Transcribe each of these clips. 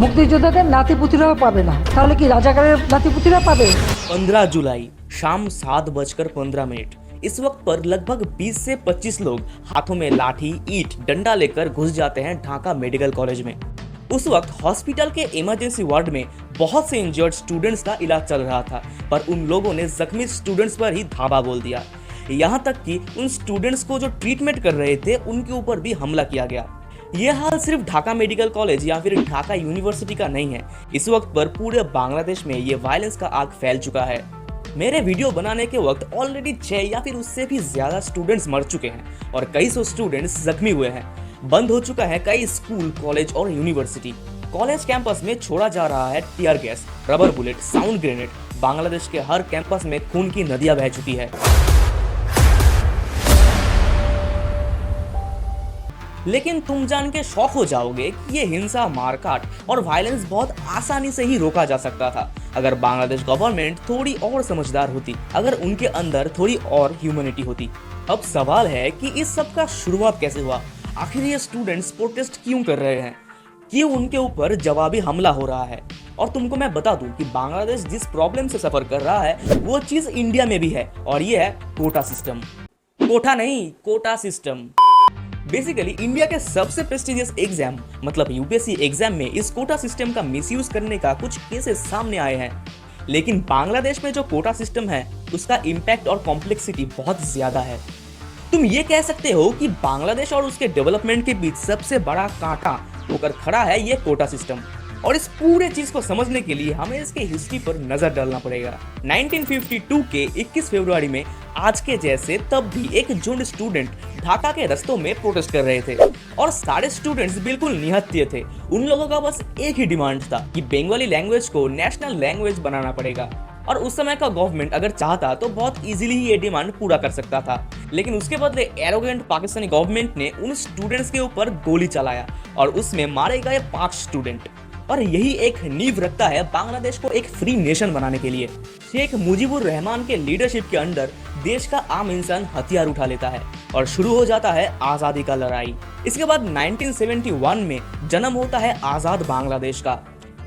মুক্তিযোদ্ধাদের নাতিপুতিরাও পাবে না, তাহলে কি রাজাকারের নাতিপুতিরা পাবে? 15 जुलाई शाम 7:15। इस वक्त पर लगभग 20 से 25 लोग हाथों में लाठी, ईंट, डंडा लेकर घुस जाते हैं ढाका मेडिकल कॉलेज में। उस वक्त हॉस्पिटल के इमरजेंसी वार्ड में बहुत से इंजर्ड स्टूडेंट्स का इलाज चल रहा था, पर उन लोगों ने जख्मी स्टूडेंट्स पर ही धावा बोल दिया। यहाँ तक कि उन स्टूडेंट्स को जो ट्रीटमेंट कर रहे थे उनके ऊपर भी हमला किया गया। ये हाल सिर्फ ढाका मेडिकल कॉलेज या फिर ढाका यूनिवर्सिटी का नहीं है, इस वक्त पर पूरे बांग्लादेश में ये वायलेंस का आग फैल चुका है। मेरे वीडियो बनाने के वक्त ऑलरेडी 6 या फिर उससे भी ज्यादा स्टूडेंट्स मर चुके हैं और कई सौ स्टूडेंट्स जख्मी हुए हैं। बंद हो चुका है कई स्कूल, कॉलेज और यूनिवर्सिटी। कॉलेज कैंपस में छोड़ा जा रहा है tear gas, rubber bullet, sound grenade. Bangladesh के हर कैंपस में खून की नदियां बह चुकी है। लेकिन तुम जान के शौक हो जाओगे कि ये हिंसा, मारकाट और वायलेंस बहुत आसानी से ही रोका जा सकता था अगर बांग्लादेश गवर्नमेंट थोड़ी और समझदार होती, अगर उनके अंदर थोड़ी और ह्यूमैनिटी होती। अब सवाल है कि इस सब का शुरुआत कैसे हुआ? आखिर ये स्टूडेंट्स प्रोटेस्ट क्यों कर रहे हैं? क्यों उनके ऊपर जवाबी हमला हो रहा है? और तुमको मैं बता दूं कि बांग्लादेश जिस प्रॉब्लम से सफर कर रहा है वो चीज इंडिया में भी है, और ये है कोटा सिस्टम। कोटा नहीं, कोटा सिस्टम। बेसिकली इंडिया के सबसे प्रेस्टिजियस एग्जाम मतलब यूपीएससी एग्जाम में इस कोटा सिस्टम का मिसयूज करने का कुछ केसेस सामने आए हैं। लेकिन बांग्लादेश में जो कोटा सिस्टम है उसका इम्पैक्ट और कॉम्प्लेक्सिटी बहुत ज्यादा है। तुम ये कह सकते हो कि बांग्लादेश और उसके डेवलपमेंट के बीच सबसे बड़ा कांटा होकर खड़ा है ये कोटा सिस्टम। और इस पूरे चीज को समझने के लिए हमें इसके हिस्ट्री पर नजर डालना पड़ेगा। 1952 के 21 फरवरी में आज के जैसे तब भी एक झुंड स्टूडेंट ढाका के रस्तों में प्रोटेस्ट कर रहे थे और सारे स्टूडेंट्स बिल्कुल निहत्थे थे। उन लोगों का बस एक ही डिमांड था कि बंगाली लैंग्वेज को नेशनल लैंग्वेज बनाना पड़ेगा। और उस समय का गवर्नमेंट अगर चाहता तो बहुत इजीली ये डिमांड पूरा कर सकता था, लेकिन उसके बदले एरोगेंट पाकिस्तानी गवर्नमेंट ने उन स्टूडेंट्स के ऊपर गोली चलाया और उसमें मारे गए 5 स्टूडेंट। और यही एक नींव रखता है बांग्लादेश को एक फ्री नेशन बनाने के लिए। शेख मुजीबुर रहमान के लीडरशिप के अंडर देश का आम इंसान हथियार उठा लेता है और शुरू हो जाता है आजादी का लड़ाई। इसके बाद 1971 में जन्म होता है आजाद बांग्लादेश का।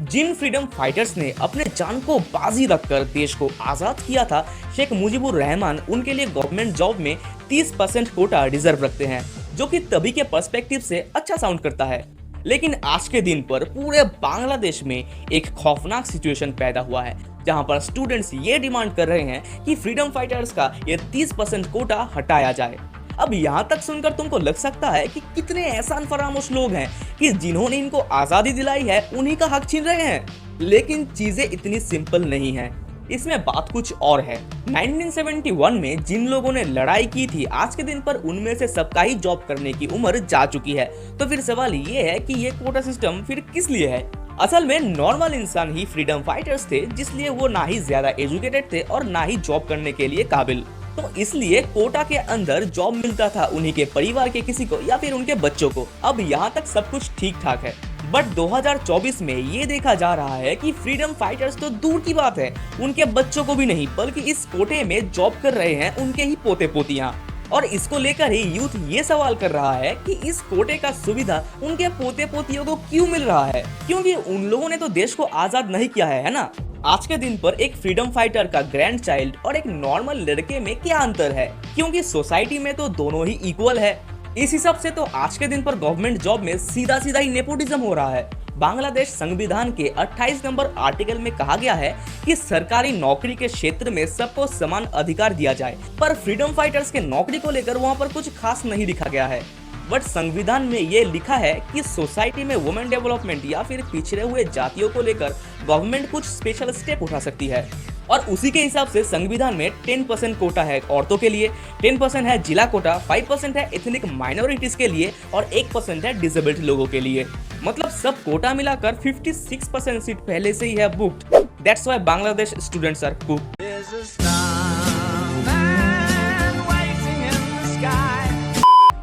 जिन फ्रीडम फाइटर्स ने अपने जान को बाजी रखकर देश को आजाद किया था, शेख मुजीबुर रहमान उनके लिए गवर्नमेंट जॉब में 30% कोटा रिजर्व रखते हैं, जो कि तभी के पर्सपेक्टिव से अच्छा साउंड करता है। लेकिन आज के दिन पर पूरे बांग्लादेश में एक खौफनाक सिचुएशन पैदा हुआ है, जहां पर स्टूडेंट्स ये डिमांड कर रहे हैं कि फ्रीडम फाइटर्स का ये 30% कोटा हटाया जाए। अब यहाँ तक सुनकर तुमको लग सकता है कि कितने एहसान फरामोश लोग हैं कि जिन्होंने इनको आजादी दिलाई है उन्हीं का हक छीन रहे हैं। लेकिन चीजें इतनी सिंपल नहीं है, इसमें बात कुछ और है। 1971 में जिन लोगों ने लड़ाई की थी, आज के दिन पर उनमें से सबका ही जॉब करने की उम्र जा चुकी है। तो फिर सवाल ये है कि ये कोटा सिस्टम फिर किस लिए है? असल में नॉर्मल इंसान ही फ्रीडम फाइटर्स थे, जिसलिए वो ना ही ज्यादा एजुकेटेड थे और ना ही जॉब करने के लिए काबिल। तो इसलिए कोटा के अंदर जॉब मिलता था उन्हीं के परिवार के किसी को या फिर उनके बच्चों को। अब यहाँ तक सब कुछ ठीक ठाक है, बट 2024 में ये देखा जा रहा है कि फ्रीडम फाइटर्स तो दूर की बात है, उनके बच्चों को भी नहीं, बल्कि इस कोटे में जॉब कर रहे हैं उनके ही पोते पोतियां। और इसको लेकर ही यूथ ये सवाल कर रहा है कि इस कोटे का सुविधा उनके पोते पोतियों को क्यों मिल रहा है, क्योंकि उन लोगों ने तो देश को आजाद नहीं किया है ना। आज के दिन पर एक फ्रीडम फाइटर का ग्रैंड चाइल्ड और एक नॉर्मल लड़के में क्या अंतर है, क्योंकि सोसाइटी में तो दोनों ही इक्वल है। इस हिसाब से तो आज के दिन पर गवर्नमेंट जॉब में सीधा सीधा ही नेपोटिज्म हो रहा है। बांग्लादेश संविधान के 28 नंबर आर्टिकल में कहा गया है कि सरकारी नौकरी के क्षेत्र में सबको समान अधिकार दिया जाए, पर फ्रीडम फाइटर्स के नौकरी को लेकर वहाँ पर कुछ खास नहीं लिखा गया है। बट संविधान में ये लिखा है कि सोसाइटी में वुमेन डेवलपमेंट या फिर पिछड़े हुए जातियों को लेकर गवर्नमेंट कुछ स्पेशल स्टेप उठा सकती है। और उसी के हिसाब से संविधान में 10% कोटा है औरतों के लिए, 10% है जिला कोटा, 5% है एथनिक माइनॉरिटीज के लिए और 1% है डिसेबिलिटी लोगों के लिए। मतलब सब कोटा मिलाकर 56% सीट पहले से ही है booked. That's why Bangladesh students are cooked.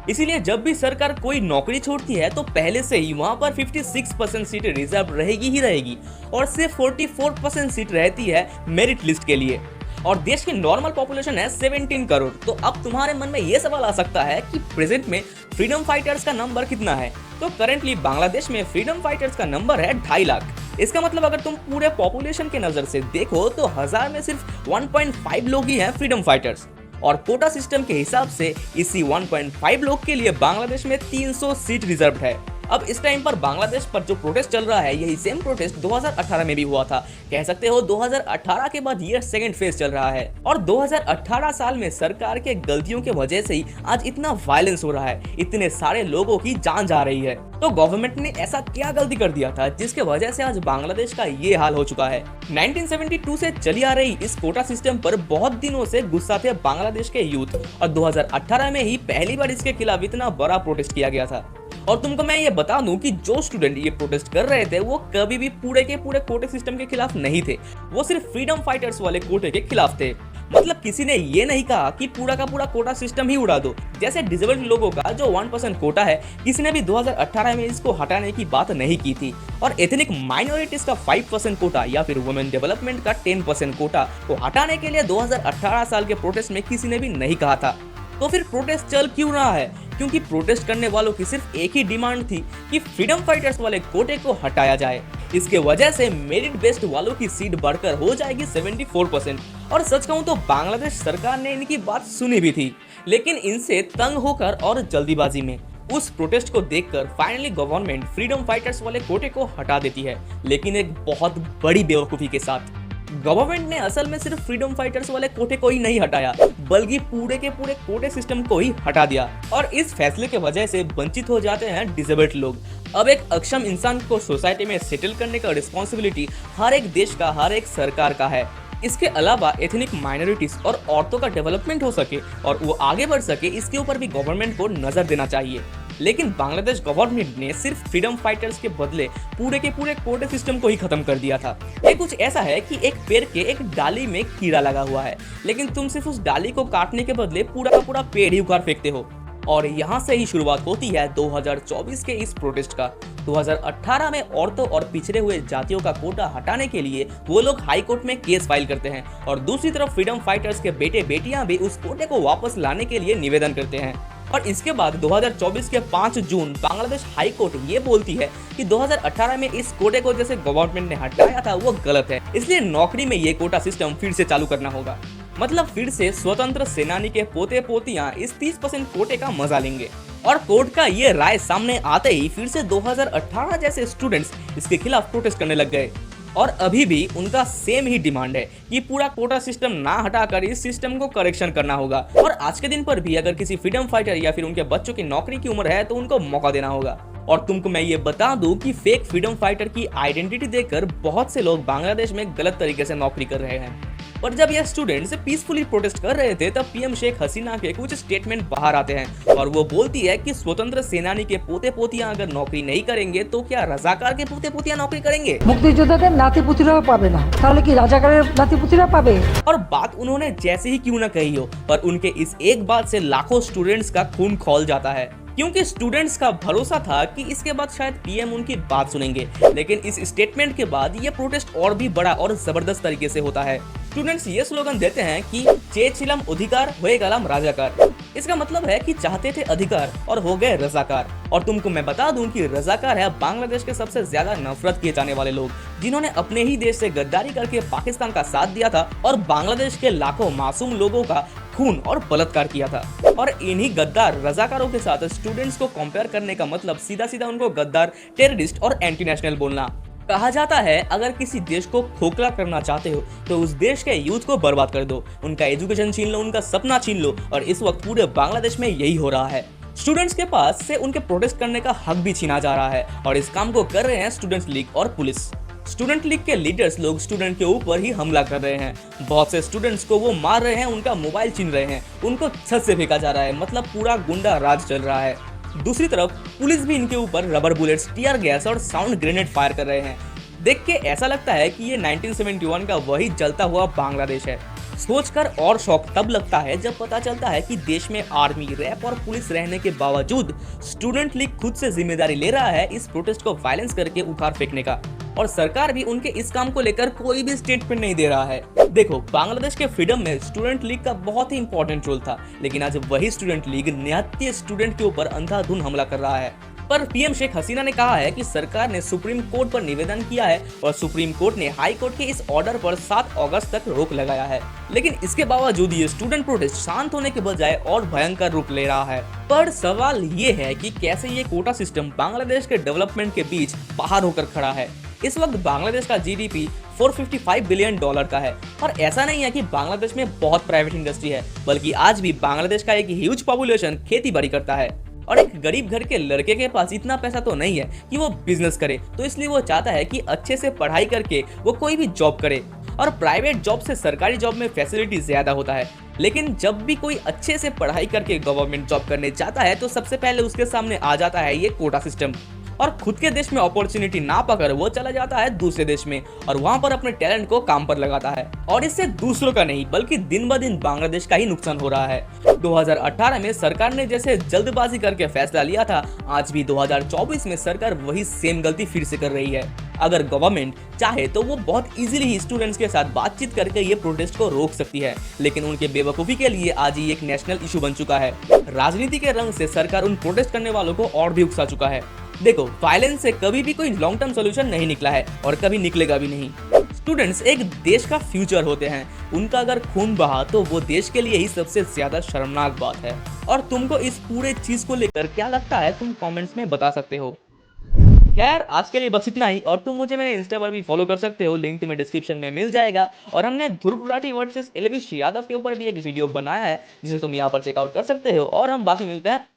इसीलिए जब भी सरकार कोई नौकरी छोड़ती है तो पहले से ही वहां पर 56% सीट रिजर्व रहेगी ही रहेगी और सिर्फ 44% सीट रहती है मेरिट लिस्ट के लिए। और देश की नॉर्मल पॉपुलेशन है 17 करोड़। तो अब तुम्हारे मन में ये सवाल आ सकता है कि प्रेजेंट में फ्रीडम फाइटर्स का नंबर कितना है। तो करेंटली बांग्लादेश में फ्रीडम फाइटर्स का नंबर है 2.5 लाख। इसका मतलब अगर तुम पूरे पॉपुलेशन के नजर से देखो तो 1000 में सिर्फ 1.5 लोग ही हैं फ्रीडम फाइटर्स। और कोटा सिस्टम के हिसाब से इसी 1.5 लोग के लिए बांग्लादेश में 300 सीट रिजर्व है। अब इस टाइम पर बांग्लादेश पर जो प्रोटेस्ट चल रहा है यही सेम प्रोटेस्ट 2018 में भी हुआ था। कह सकते हो 2018 के बाद ये सेकंड फेज चल रहा है और 2018 साल में सरकार के गलतियों के वजह से ही आज इतना वायलेंस हो रहा है, इतने सारे लोगों की जान जा रही है। तो गवर्नमेंट ने ऐसा क्या गलती कर दिया था जिसके वजह से आज बांग्लादेश का ये हाल हो चुका है। 1972 से चली आ रही इस कोटा सिस्टम पर बहुत दिनों से गुस्सा थे बांग्लादेश के यूथ और 2018 में ही पहली बार इसके खिलाफ इतना बड़ा प्रोटेस्ट किया गया था। और तुमको मैं ये बता दूं कि जो स्टूडेंट ये प्रोटेस्ट कर रहे थे वो कभी भी पूरे के पूरे कोटे सिस्टम के खिलाफ नहीं थे, वो सिर्फ फ्रीडम फाइटर्स वाले कोटे के खिलाफ थे। मतलब किसी ने ये नहीं कहा कि पूरा का पूरा कोटा सिस्टम ही उड़ा दो। जैसे डिसेबल्ड लोगों का जो 1% कोटा है, किसी ने भी 2018 में इसको हटाने की बात नहीं की थी। और एथनिक माइनॉरिटीज का 5% कोटा या फिर वुमेन डेवलपमेंट का 10% कोटा को हटाने के लिए 2018 साल के प्रोटेस्ट में किसी ने भी नहीं कहा था। तो फिर प्रोटेस्ट चल क्यों रहा है? क्योंकि प्रोटेस्ट करने वालों की सिर्फ एक ही डिमांड थी कि फ्रीडम फाइटर्स वाले कोटे को हटाया जाए। इसके वजह से मेरिट बेस्ड वालों की सीट बढ़कर हो जाएगी 74%। और सच कहूं तो बांग्लादेश सरकार ने इनकी बात सुनी भी थी, लेकिन इनसे तंग होकर और जल्दीबाजी में उस प्रोटेस्ट को देखकर फाइनली गवर्नमेंट फ्रीडम फाइटर्स वाले कोटे को हटा देती है, लेकिन एक बहुत बड़ी बेवकूफी के साथ। गवर्नमेंट ने असल में सिर्फ फ्रीडम फाइटर्स वाले कोटे को ही नहीं हटाया, बल्कि पूरे के पूरे कोटे सिस्टम को ही हटा दिया। और इस फैसले के वजह से वंचित हो जाते हैं डिसेबल्ड लोग। अब एक अक्षम इंसान को सोसाइटी में सेटल करने का रिस्पॉन्सिबिलिटी हर एक देश का, हर एक सरकार का है। इसके अलावा एथनिक माइनॉरिटीज और औरतों का डेवलपमेंट हो सके और वो आगे बढ़ सके, इसके ऊपर भी गवर्नमेंट को नजर देना चाहिए। लेकिन बांग्लादेश गवर्नमेंट ने सिर्फ फ्रीडम फाइटर्स के बदले पूरे के पूरे कोटे सिस्टम को ही खत्म कर दिया था। ये कुछ ऐसा है कि एक पेड़ के एक डाली में कीड़ा लगा हुआ है, लेकिन तुम सिर्फ उस डाली को काटने के बदले पूरा का पूरा पेड़ ही उखाड़ फेंकते हो। और यहाँ से ही शुरुआत होती है 2024 के इस प्रोटेस्ट का। 2018 में औरतों और पिछड़े हुए जातियों का कोटा हटाने के लिए वो लोग हाई कोर्ट में केस फाइल करते हैं और दूसरी तरफ फ्रीडम फाइटर्स के बेटे बेटियां भी उस कोटे को वापस लाने के लिए निवेदन करते हैं। और इसके बाद 2024 के 5 जून बांग्लादेश हाई कोर्ट ये बोलती है कि 2018 में इस कोटे को जैसे गवर्नमेंट ने हटाया था वो गलत है, इसलिए नौकरी में ये कोटा सिस्टम फिर से चालू करना होगा। मतलब फिर से स्वतंत्र सेनानी के पोते पोतियां इस 30% कोटे का मजा लेंगे। और कोर्ट का ये राय सामने आते ही फिर से 2018 जैसे स्टूडेंट्स इसके खिलाफ प्रोटेस्ट करने लग गए। और अभी भी उनका सेम ही डिमांड है कि पूरा कोटा सिस्टम ना हटाकर इस सिस्टम को करेक्शन करना होगा। और आज के दिन पर भी अगर किसी फ्रीडम फाइटर या फिर उनके बच्चों की नौकरी की उम्र है तो उनको मौका देना होगा। और तुमको मैं ये बता दूं कि फेक फ्रीडम फाइटर की आइडेंटिटी देकर बहुत से लोग बांग्लादेश में गलत तरीके से नौकरी कर रहे हैं। पर जब ये स्टूडेंट्स पीसफुली प्रोटेस्ट कर रहे थे तब पीएम शेख हसीना के कुछ स्टेटमेंट बाहर आते हैं और वो बोलती है कि स्वतंत्र सेनानी के पोते पोतियां अगर नौकरी नहीं करेंगे तो क्या रजाकार के पोते पोतियां नौकरी करेंगे? मुक्तियोद्धाদের नातीपुतिराও পাবে না, তাহলে কি রাজাকারের नातीपुतिरा পাবে? और बात उन्होंने जैसे ही क्यों ना कही हो, पर उनके इस एक बात से लाखों स्टूडेंट्स का खून खौल जाता है। क्योंकि स्टूडेंट्स का भरोसा था कि इसके बाद शायद पीएम उनकी बात सुनेंगे, लेकिन इस स्टेटमेंट के बाद ये प्रोटेस्ट और भी बड़ा और जबरदस्त तरीके से होता है। स्टूडेंट्स ये स्लोगन देते हैं कि चेचिलम अधिकार होएगालम राजाकार। इसका मतलब है कि चाहते थे अधिकार और हो गए रजाकार। और तुमको मैं बता दूं कि रजाकार है बांग्लादेश के सबसे ज्यादा नफरत किए जाने वाले लोग, जिन्होंने अपने ही देश से गद्दारी करके पाकिस्तान का साथ दिया था और बांग्लादेश के लाखों मासूम लोगों का खून और बलात्कार किया था। और इन्हीं गद्दार रजाकारों के साथ स्टूडेंट्स को कंपेयर करने का मतलब सीधा सीधा उनको गद्दार, टेररिस्ट और एंटी नेशनल बोलना। कहा जाता है अगर किसी देश को खोखला करना चाहते हो तो उस देश के यूथ को बर्बाद कर दो, उनका एजुकेशन छीन लो, उनका सपना छीन लो। और इस वक्त पूरे बांग्लादेश में यही हो रहा है। स्टूडेंट्स के पास से उनके प्रोटेस्ट करने का हक भी छीना जा रहा है और इस काम को कर रहे हैं स्टूडेंट्स लीग और पुलिस। स्टूडेंट लीग के लीडर्स लोग स्टूडेंट के ऊपर ही हमला कर रहे हैं। बहुत से स्टूडेंट्स को वो मार रहे हैं, उनका मोबाइल छीन रहे हैं, उनको छत से फेंका जा रहा है। मतलब पूरा गुंडा राज चल रहा है। दूसरी तरफ पुलिस भी इनके ऊपर रबर बुलेट्स, टियर गैस और साउंड ग्रेनेड फायर कर रहे हैं। देख के ऐसा लगता है कि ये 1971 का वही जलता हुआ बांग्लादेश है। सोचकर और शौक तब लगता है जब पता चलता है कि देश में आर्मी, रैप और पुलिस रहने के बावजूद स्टूडेंट लीग खुद से जिम्मेदारी ले रहा है इस प्रोटेस्ट को वायलेंस करके उखाड़ फेंकने का। और सरकार भी उनके इस काम को लेकर कोई भी स्टेटमेंट नहीं दे रहा है। देखो, बांग्लादेश के फ्रीडम में स्टूडेंट लीग का बहुत ही इंपॉर्टेंट रोल था, लेकिन आज वही स्टूडेंट लीग निहत्थे स्टूडेंट के ऊपर अंधाधुंध हमला कर रहा है। पर पीएम शेख हसीना ने कहा है कि सरकार ने सुप्रीम कोर्ट पर निवेदन किया है और सुप्रीम कोर्ट ने हाई कोर्ट के इस ऑर्डर पर 7 अगस्त तक रोक लगाया है। लेकिन इसके बावजूद ये स्टूडेंट प्रोटेस्ट शांत होने के बजाय और भयंकर रूप ले रहा है। पर सवाल ये है कि कैसे ये कोटा सिस्टम बांग्लादेश के डेवलपमेंट के बीच बाहर होकर खड़ा है। इस वक्त बांग्लादेश का जीडीपी 455 बिलियन डॉलर का है और ऐसा नहीं है कि बांग्लादेश में बहुत प्राइवेट इंडस्ट्री है, बल्कि आज भी बांग्लादेश का एक ह्यूज पॉपुलेशन खेती बाड़ी करता है और एक गरीब घर के लड़के के पास इतना पैसा तो नहीं है कि वो बिजनेस करे, तो इसलिए वो चाहता है कि अच्छे से पढ़ाई करके वो कोई भी जॉब करे और प्राइवेट जॉब से सरकारी जॉब में फैसिलिटी ज्यादा होता है। लेकिन जब भी कोई अच्छे से पढ़ाई करके गवर्नमेंट जॉब करने चाहता है तो सबसे पहले उसके सामने आ जाता है ये कोटा सिस्टम और खुद के देश में अपॉर्चुनिटी ना पाकर वो चला जाता है दूसरे देश में और वहां पर अपने टैलेंट को काम पर लगाता है और इससे दूसरों का नहीं बल्कि दिन ब दिन बांग्लादेश का ही नुकसान हो रहा है। 2018 में सरकार ने जैसे जल्दबाजी करके फैसला लिया था, आज भी 2024 में सरकार वही सेम गलती फिर से कर रही है। अगर गवर्नमेंट चाहे तो वो बहुत इजीली ही स्टूडेंट्स के साथ बातचीत करके ये प्रोटेस्ट को रोक सकती है, लेकिन उनके बेवकूफी के लिए आज ही एक नेशनल इशू बन चुका है। राजनीति के रंग से सरकार उन प्रोटेस्ट करने वालों को और भी उकसा चुका है। देखो, वायलेंस से कभी भी कोई लॉन्ग टर्म सोल्यूशन नहीं निकला है और कभी निकलेगा भी नहीं। स्टूडेंट्स एक देश का फ्यूचर होते हैं, उनका अगर खून बहा तो वो देश के लिए ही सबसे ज्यादा शर्मनाक बात है। और तुमको इस पूरे चीज को लेकर क्या लगता है तुम कमेंट्स में बता सकते हो। खैर आज के लिए बस इतना ही और तुम मुझे मेरे इंस्टा पर भी फॉलो कर सकते हो, लिंक तुम्हें डिस्क्रिप्शन में मिल जाएगा। और हमने ध्रुव गुलाटी वर्सेस एलविश यादव के ऊपर भी एक वीडियो बनाया है जिसे तुम यहाँ पर चेकआउट कर सकते हो और हम बाकी मिलते हैं